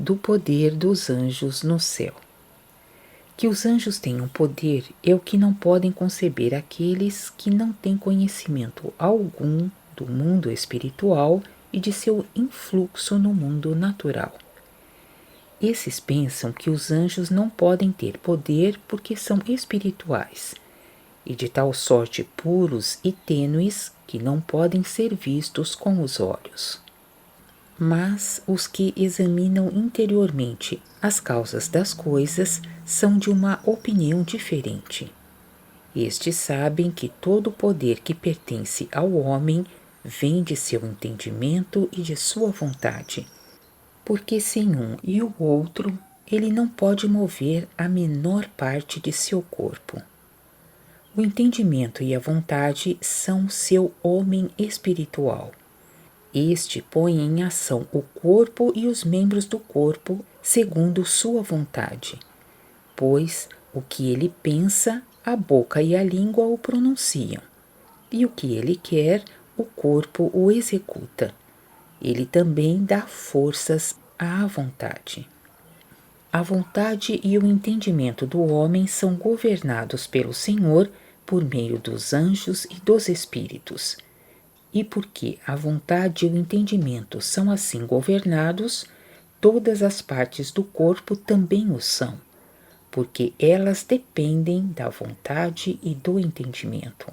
do poder dos anjos no céu. Que os anjos tenham poder é o que não podem conceber aqueles que não têm conhecimento algum do mundo espiritual e de seu influxo no mundo natural. Esses pensam que os anjos não podem ter poder porque são espirituais, e de tal sorte puros e tênues que não podem ser vistos com os olhos. Mas os que examinam interiormente as causas das coisas são de uma opinião diferente. Estes sabem que todo o poder que pertence ao homem vem de seu entendimento e de sua vontade, porque sem um e o outro ele não pode mover a menor parte de seu corpo. O entendimento e a vontade são seu homem espiritual. Este põe em ação o corpo e os membros do corpo segundo sua vontade, pois o que ele pensa, a boca e a língua o pronunciam, e o que ele quer, o corpo o executa. Ele também dá forças à vontade. A vontade e o entendimento do homem são governados pelo Senhor por meio dos anjos e dos espíritos. E porque a vontade e o entendimento são assim governados, todas as partes do corpo também o são, porque elas dependem da vontade e do entendimento.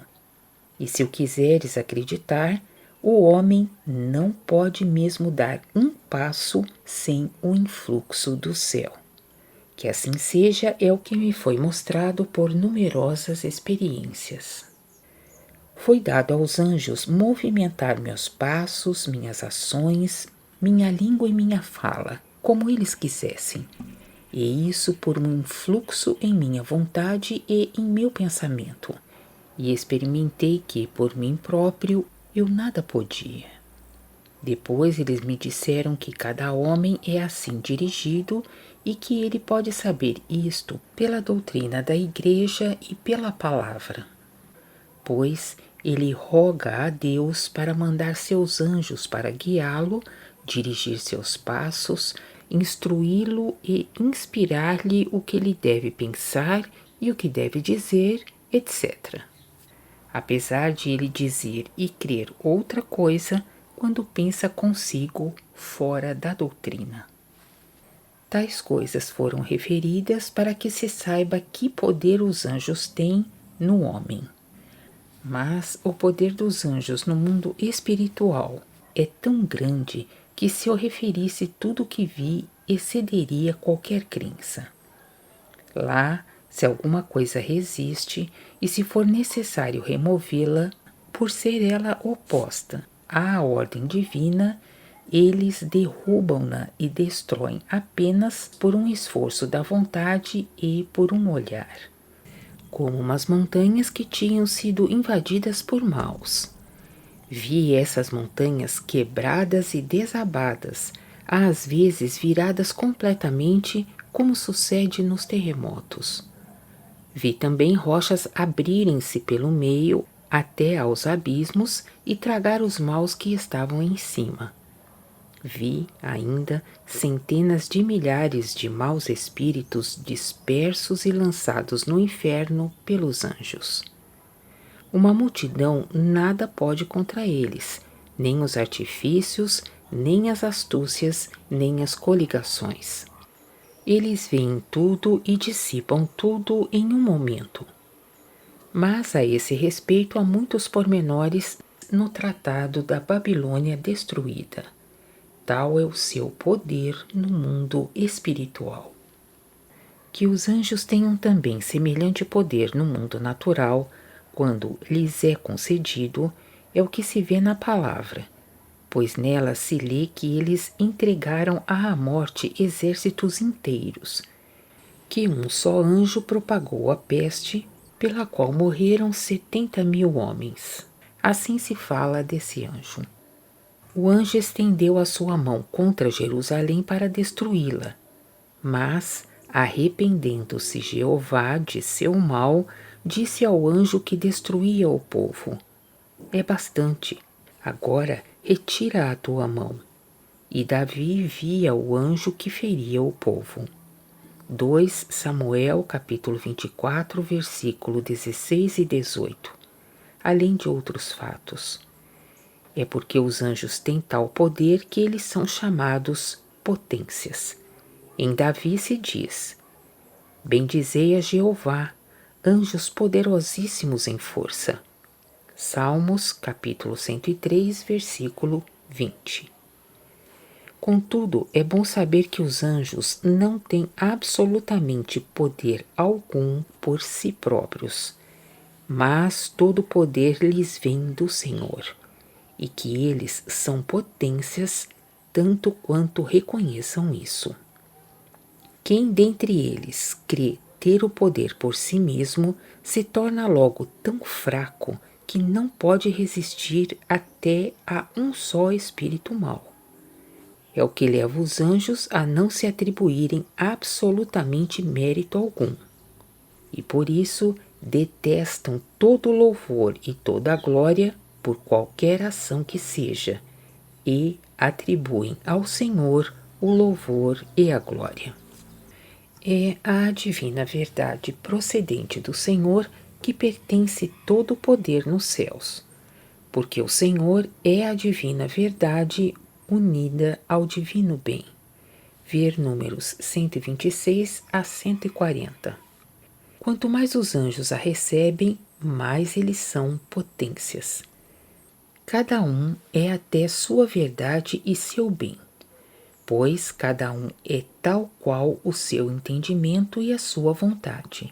E se o quiseres acreditar, o homem não pode mesmo dar um passo sem o influxo do céu. Que assim seja é o que me foi mostrado por numerosas experiências. Foi dado aos anjos movimentar meus passos, minhas ações, minha língua e minha fala, como eles quisessem, e isso por um influxo em minha vontade e em meu pensamento, e experimentei que, por mim próprio, eu nada podia. Depois eles me disseram que cada homem é assim dirigido e que ele pode saber isto pela doutrina da Igreja e pela palavra. Pois ele roga a Deus para mandar seus anjos para guiá-lo, dirigir seus passos, instruí-lo e inspirar-lhe o que ele deve pensar e o que deve dizer, etc. Apesar de ele dizer e crer outra coisa quando pensa consigo fora da doutrina. Tais coisas foram referidas para que se saiba que poder os anjos têm no homem. Mas o poder dos anjos no mundo espiritual é tão grande que, se eu referisse tudo o que vi, excederia qualquer crença. Lá, se alguma coisa resiste e se for necessário removê-la, por ser ela oposta à ordem divina, eles derrubam-na e destroem apenas por um esforço da vontade e por um olhar, como umas montanhas que tinham sido invadidas por maus. Vi essas montanhas quebradas e desabadas, às vezes viradas completamente, como sucede nos terremotos. Vi também rochas abrirem-se pelo meio até aos abismos e tragar os maus que estavam em cima. Vi, ainda, centenas de milhares de maus espíritos dispersos e lançados no inferno pelos anjos. Uma multidão nada pode contra eles, nem os artifícios, nem as astúcias, nem as coligações. Eles veem tudo e dissipam tudo em um momento. Mas a esse respeito há muitos pormenores no Tratado da Babilônia Destruída. Tal é o seu poder no mundo espiritual. Que os anjos tenham também semelhante poder no mundo natural, quando lhes é concedido, é o que se vê na palavra, pois nela se lê que eles entregaram à morte exércitos inteiros, que um só anjo propagou a peste, pela qual morreram 70.000 homens. Assim se fala desse anjo. O anjo estendeu a sua mão contra Jerusalém para destruí-la, mas, arrependendo-se Jeová de seu mal, disse ao anjo que destruía o povo: é bastante, agora retira a tua mão. e Davi via o anjo que feria o povo. 2 Samuel capítulo 24, versículo 16 e 18, além de outros fatos. É porque os anjos têm tal poder que eles são chamados potências. Em Davi se diz: bendizei a Jeová, anjos poderosíssimos em força. Salmos capítulo 103, versículo 20. Contudo, é bom saber que os anjos não têm absolutamente poder algum por si próprios, mas todo poder lhes vem do Senhor, e que eles são potências tanto quanto reconheçam isso. Quem dentre eles crê ter o poder por si mesmo se torna logo tão fraco que não pode resistir até a um só espírito mau. É o que leva os anjos a não se atribuírem absolutamente mérito algum, e por isso detestam todo louvor e toda glória por qualquer ação que seja, e atribuem ao Senhor o louvor e a glória. É à divina verdade procedente do Senhor que pertence todo o poder nos céus, porque o Senhor é a divina verdade unida ao divino bem. Ver números 126 a 140. Quanto mais os anjos a recebem, mais eles são potências. Cada um é até sua verdade e seu bem, pois cada um é tal qual o seu entendimento e a sua vontade.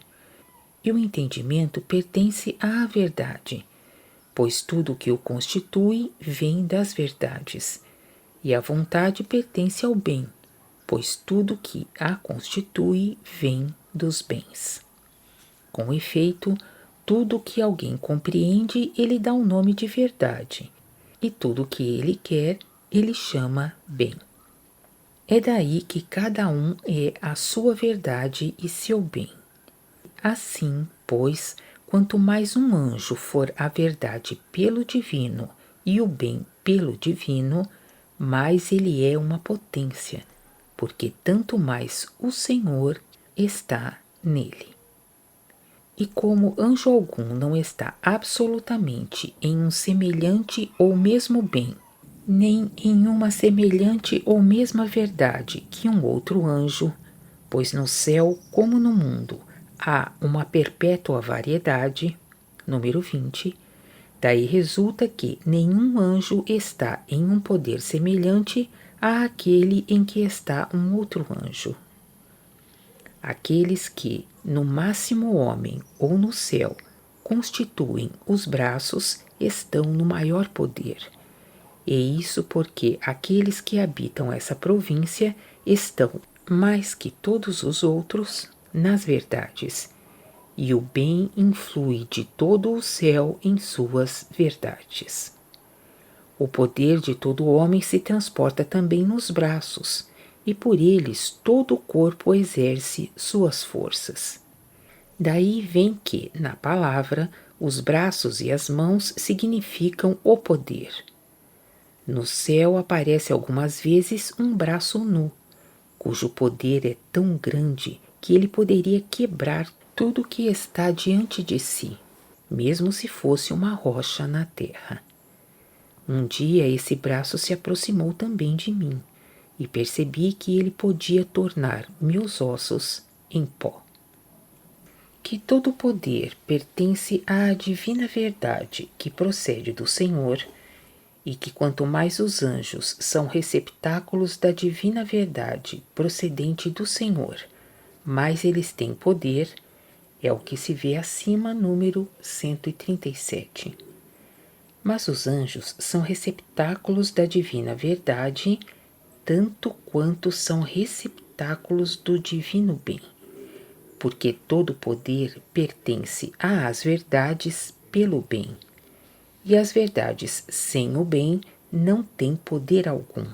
E o entendimento pertence à verdade, pois tudo que o constitui vem das verdades, e a vontade pertence ao bem, pois tudo que a constitui vem dos bens. Com efeito, tudo que alguém compreende, ele dá um nome de verdade, e tudo que ele quer, ele chama bem. É daí que cada um é a sua verdade e seu bem. Assim, pois, quanto mais um anjo for a verdade pelo divino e o bem pelo divino, mais ele é uma potência, porque tanto mais o Senhor está nele. E como anjo algum não está absolutamente em um semelhante ou mesmo bem, nem em uma semelhante ou mesma verdade que um outro anjo, pois no céu como no mundo há uma perpétua variedade, número 20, daí resulta que nenhum anjo está em um poder semelhante àquele em que está um outro anjo. Aqueles que, no máximo homem ou no céu, constituem os braços, estão no maior poder. E isso porque aqueles que habitam essa província estão, mais que todos os outros, nas verdades, e o bem influi de todo o céu em suas verdades. O poder de todo homem se transporta também nos braços, e por eles todo o corpo exerce suas forças. Daí vem que, na palavra, os braços e as mãos significam o poder. No céu aparece algumas vezes um braço nu, cujo poder é tão grande que ele poderia quebrar tudo que está diante de si, mesmo se fosse uma rocha na terra. Um dia esse braço se aproximou também de mim, e percebi que ele podia tornar meus ossos em pó. Que todo poder pertence à divina verdade que procede do Senhor, e que quanto mais os anjos são receptáculos da divina verdade procedente do Senhor, mais eles têm poder, é o que se vê acima, número 137. Mas os anjos são receptáculos da divina verdade, tanto quanto são receptáculos do divino bem, porque todo poder pertence às verdades pelo bem, e as verdades sem o bem não têm poder algum.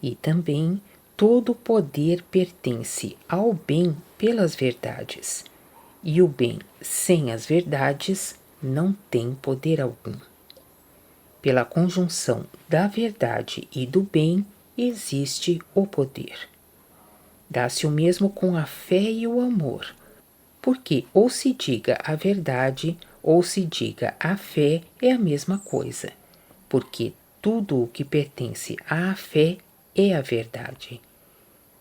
E também todo poder pertence ao bem pelas verdades, e o bem sem as verdades não tem poder algum. Pela conjunção da verdade e do bem, existe o poder. Dá-se o mesmo com a fé e o amor, porque ou se diga a verdade ou se diga a fé é a mesma coisa, porque tudo o que pertence à fé é a verdade.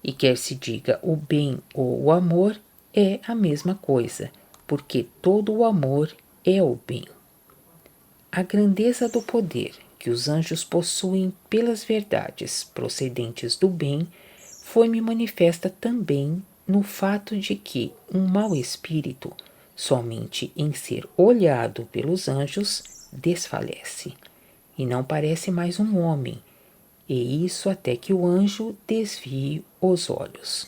E quer se diga o bem ou o amor, é a mesma coisa, porque todo o amor é o bem. A grandeza do poder que os anjos possuem pelas verdades procedentes do bem foi-me manifesta também no fato de que um mau espírito, somente em ser olhado pelos anjos, desfalece, e não parece mais um homem, e isso até que o anjo desvie os olhos.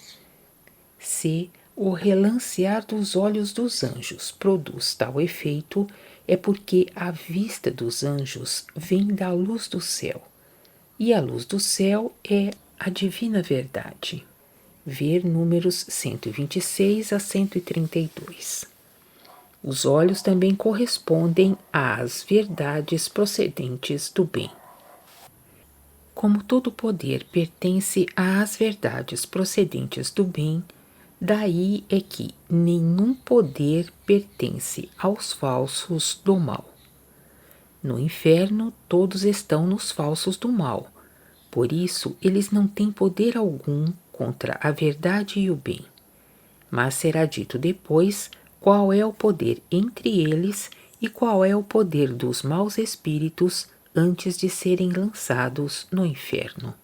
Se o relancear dos olhos dos anjos produz tal efeito, é porque a vista dos anjos vem da luz do céu, e a luz do céu é a divina verdade. Ver números 126 a 132. Os olhos também correspondem às verdades procedentes do bem. Como todo poder pertence às verdades procedentes do bem, daí é que nenhum poder pertence aos falsos do mal. No inferno, todos estão nos falsos do mal. Por isso, eles não têm poder algum contra a verdade e o bem. Mas será dito depois qual é o poder entre eles e qual é o poder dos maus espíritos antes de serem lançados no inferno.